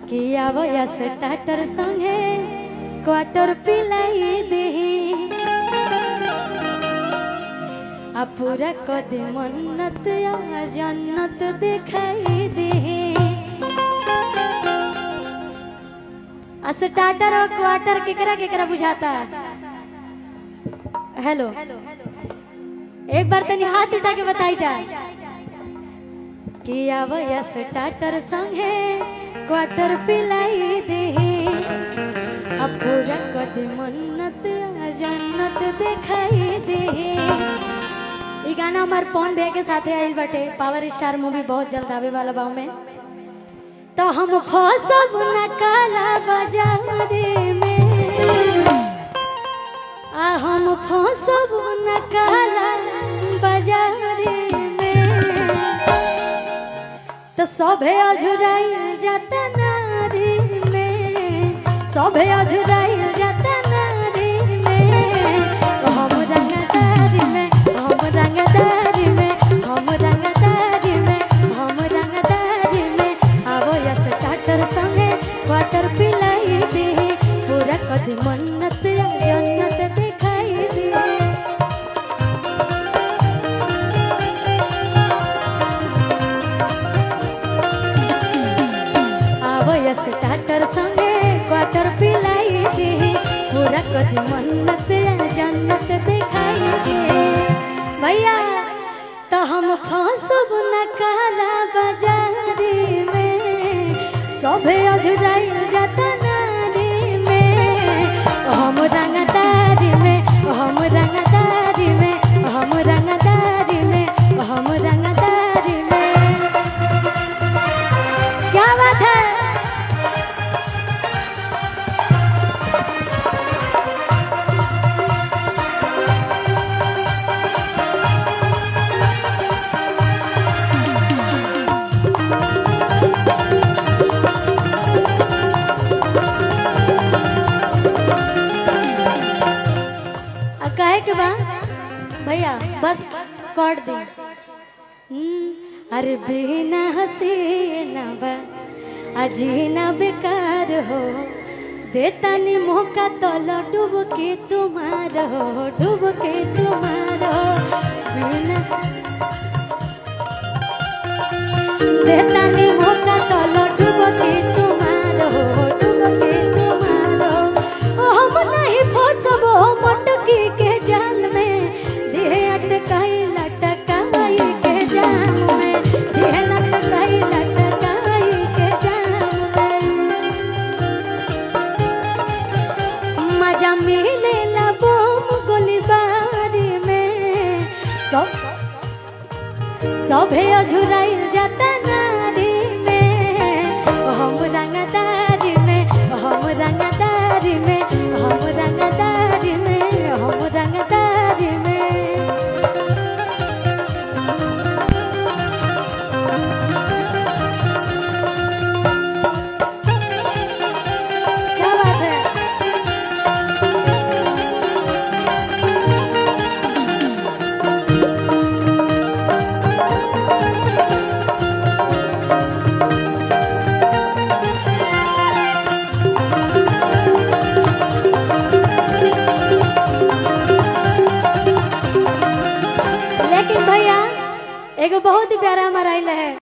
कि आवया स्टार्टर संगे क्वार्टर पिलाई देही आ पूरा कदे मन्नत आ जन्नत दिखाई देही। आ स्टार्टर और क्वार्टर केकरा केकरा बुझाता? हेलो, एक बार तनी हाथ उठा के बताई जाए कि आवया स्टार्टर संगे क्वार्टर पिलाई देही अब पूरा कदे मन्नत आ जन्नत दिखाई देही। ये गाना हमारे पवन भैया के साथे आइल बाटे। पावर स्टार मूवी बहुत जल्द आवे वाला बा में। तो हम फसब न काला बाजारे में, आ हम फसब न काला बाजारे में, तो सभे अझुराइल जाता नारी में, सभे अझुराइल जाता नारी में। हम रंगदारी में, हम रंगदारी में, हम रंगदारी में, हम रंगदारी में, आवो या स्टार्टर संगे क्वार्टर पिलाई दे, पूरा कद मन्नत जन्नत दिखाई दे। आवो या स्टार्टर संगे क्वार्टर पिलाई दे, पूरा कद मन्नत जन्नत दिखाई दे। भैया तो हम फसब न काला बाजारी में, सभे अझुराइल जाता नारी में। हम रंगदारी में, हम रंगदारी में, हम रंगदारी में, हम रंगदारी में। क्या बात है? कहे के बा भैया बस कर दे। अरे बिना हसीना बा अजीना बेकार हो, देता नी मौका तलो डूब के तुम्हार हो, डूब के तुम्हार हो। बिना देता नी मौका तलो डूब के तुम्हार हो, डूब के तुम्हार हो। हम नहीं फसबो मटकी के जाल में, देह अटकाई लटकाई के जाल में, देह लटकाई लटकाई के जाल में। मजा मिलेला बम गोलीबारी में, सभे अझुराइल जाता नारी में। हम रंगदारी में, हम रंगदारी में, हम रंगदारी में, हम रंगदारी में। क्या बात है? लेकिन भैया एगो बहुत ही प्यारा हमारा